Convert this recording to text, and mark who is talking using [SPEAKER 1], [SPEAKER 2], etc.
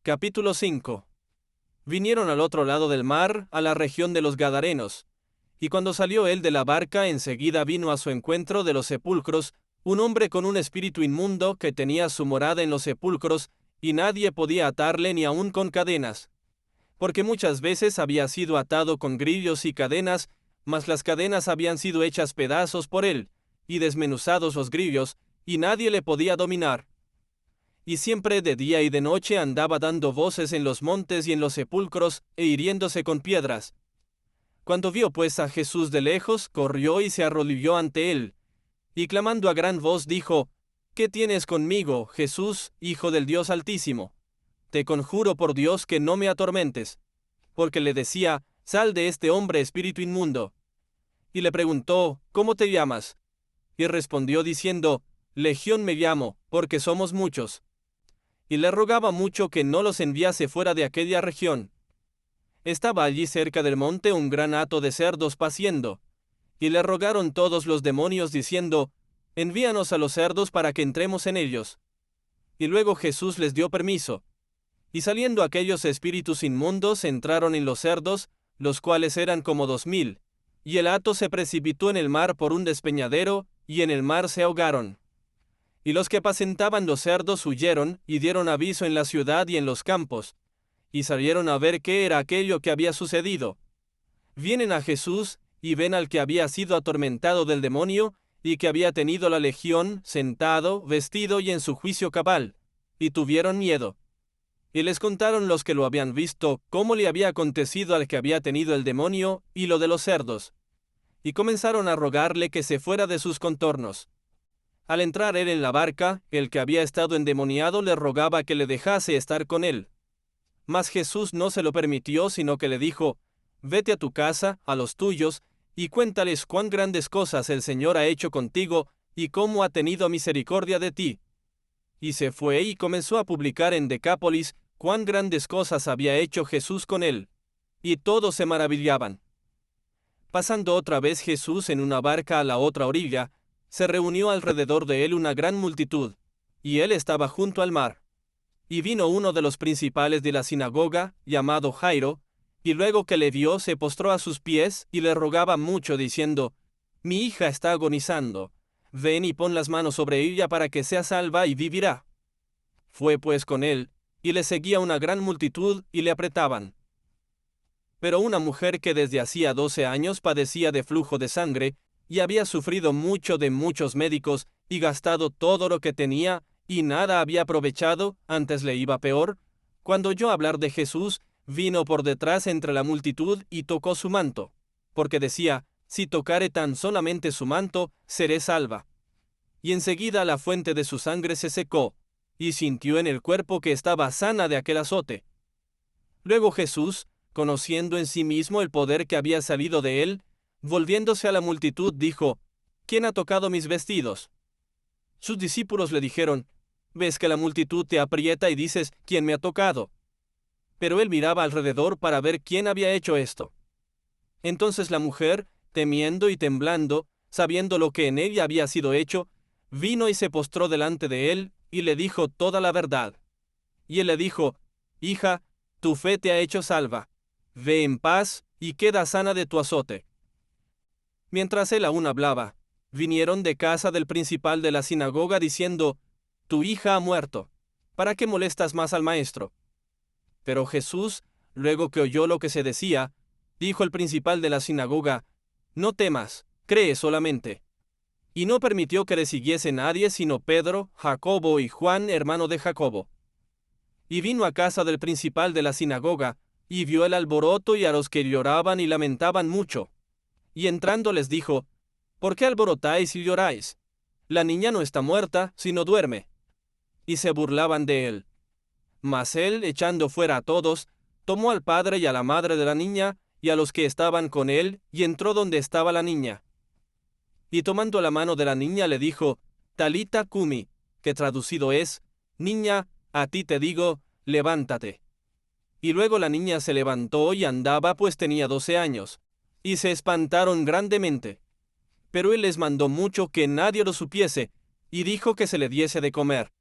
[SPEAKER 1] Capítulo 5. Vinieron al otro lado del mar, a la región de los Gadarenos. Y cuando salió él de la barca, enseguida vino a su encuentro de los sepulcros un hombre con un espíritu inmundo que tenía su morada en los sepulcros, y nadie podía atarle ni aun con cadenas. Porque muchas veces había sido atado con grillos y cadenas, mas las cadenas habían sido hechas pedazos por él, y desmenuzados los grillos, y nadie le podía dominar. Y siempre de día y de noche andaba dando voces en los montes y en los sepulcros, e hiriéndose con piedras. Cuando vio pues a Jesús de lejos, corrió y se arrodilló ante él, y clamando a gran voz dijo: ¿Qué tienes conmigo, Jesús, Hijo del Dios Altísimo? Te conjuro por Dios que no me atormentes. Porque le decía: Sal de este hombre, espíritu inmundo. Y le preguntó: ¿Cómo te llamas? Y respondió diciendo: Legión me llamo, porque somos muchos. Y le rogaba mucho que no los enviase fuera de aquella región. Estaba allí cerca del monte un gran hato de cerdos paciendo, y le rogaron todos los demonios diciendo: Envíanos a los cerdos para que entremos en ellos. Y luego Jesús les dio permiso. Y saliendo aquellos espíritus inmundos entraron en los cerdos, los cuales eran como 2000, y el hato se precipitó en el mar por un despeñadero, y en el mar se ahogaron. Y los que apacentaban los cerdos huyeron, y dieron aviso en la ciudad y en los campos, y salieron a ver qué era aquello que había sucedido. Vienen a Jesús, y ven al que había sido atormentado del demonio, y que había tenido la legión, sentado, vestido y en su juicio cabal, y tuvieron miedo. Y les contaron los que lo habían visto, cómo le había acontecido al que había tenido el demonio, y lo de los cerdos. Y comenzaron a rogarle que se fuera de sus contornos. Al entrar él en la barca, el que había estado endemoniado le rogaba que le dejase estar con él. Mas Jesús no se lo permitió, sino que le dijo: Vete a tu casa, a los tuyos, y cuéntales cuán grandes cosas el Señor ha hecho contigo, y cómo ha tenido misericordia de ti. Y se fue y comenzó a publicar en Decápolis cuán grandes cosas había hecho Jesús con él. Y todos se maravillaban. Pasando otra vez Jesús en una barca a la otra orilla, se reunió alrededor de él una gran multitud, y él estaba junto al mar. Y vino uno de los principales de la sinagoga, llamado Jairo, y luego que le vio se postró a sus pies y le rogaba mucho, diciendo: Mi hija está agonizando, ven y pon las manos sobre ella para que sea salva y vivirá. Fue pues con él, y le seguía una gran multitud y le apretaban. Pero una mujer que desde hacía 12 años padecía de flujo de sangre, y había sufrido mucho de muchos médicos, y gastado todo lo que tenía, y nada había aprovechado, antes le iba peor, cuando oyó hablar de Jesús, vino por detrás entre la multitud y tocó su manto, porque decía: Si tocare tan solamente su manto, seré salva. Y enseguida la fuente de su sangre se secó, y sintió en el cuerpo que estaba sana de aquel azote. Luego Jesús, conociendo en sí mismo el poder que había salido de él, volviéndose a la multitud, dijo: ¿Quién ha tocado mis vestidos? Sus discípulos le dijeron: ¿Ves que la multitud te aprieta y dices: ¿Quién me ha tocado? Pero él miraba alrededor para ver quién había hecho esto. Entonces la mujer, temiendo y temblando, sabiendo lo que en ella había sido hecho, vino y se postró delante de él, y le dijo toda la verdad. Y él le dijo: Hija, tu fe te ha hecho salva. Ve en paz, y queda sana de tu azote. Mientras él aún hablaba, vinieron de casa del principal de la sinagoga diciendo: Tu hija ha muerto. ¿Para qué molestas más al maestro? Pero Jesús, luego que oyó lo que se decía, dijo el principal de la sinagoga: No temas, cree solamente. Y no permitió que le siguiese nadie sino Pedro, Jacobo y Juan, hermano de Jacobo. Y vino a casa del principal de la sinagoga, y vio el alboroto y a los que lloraban y lamentaban mucho. Y entrando les dijo: ¿Por qué alborotáis y lloráis? La niña no está muerta, sino duerme. Y se burlaban de él. Mas él, echando fuera a todos, tomó al padre y a la madre de la niña, y a los que estaban con él, y entró donde estaba la niña. Y tomando la mano de la niña le dijo: Talita cumi, que traducido es: Niña, a ti te digo, levántate. Y luego la niña se levantó y andaba, pues tenía 12 años. Y se espantaron grandemente. Pero él les mandó mucho que nadie lo supiese, y dijo que se le diese de comer.